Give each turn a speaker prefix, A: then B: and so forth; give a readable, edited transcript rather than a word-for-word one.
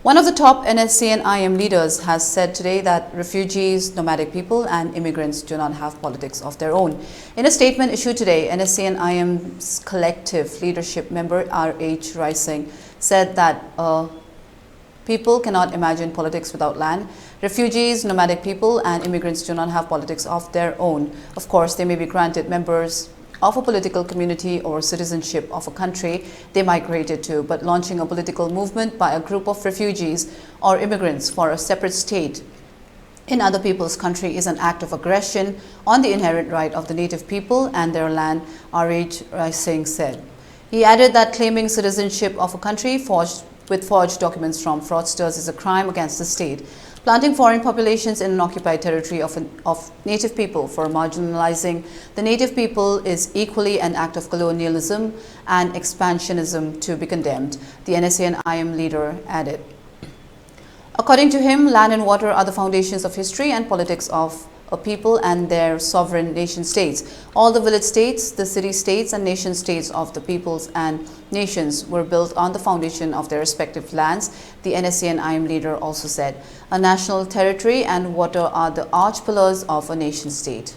A: One of the top NSCN IM leaders has said today that refugees, nomadic people and immigrants do not have politics of their own. In a statement issued today, NSCN IM's collective leadership member R.H. Rising said that people cannot imagine politics without land. Refugees, nomadic people and immigrants do not have politics of their own. Of course, they may be granted members of a political community or citizenship of a country they migrated to, but launching a political movement by a group of refugees or immigrants for a separate state in other people's country is an act of aggression on the inherent right of the native people and their land, R.H. Rising said. He added that claiming citizenship of a country with forged documents from fraudsters is a crime against the state. Planting foreign populations in an occupied territory of native people for marginalizing the native people is equally an act of colonialism and expansionism to be condemned, the NSCN IM leader added. According to him, land and water are the foundations of history and politics of a people and their sovereign nation states. All the village states, the city states and nation states of the peoples and nations were built on the foundation of their respective lands, the NSCN IM leader also said. A national territory and water are the arch pillars of a nation state.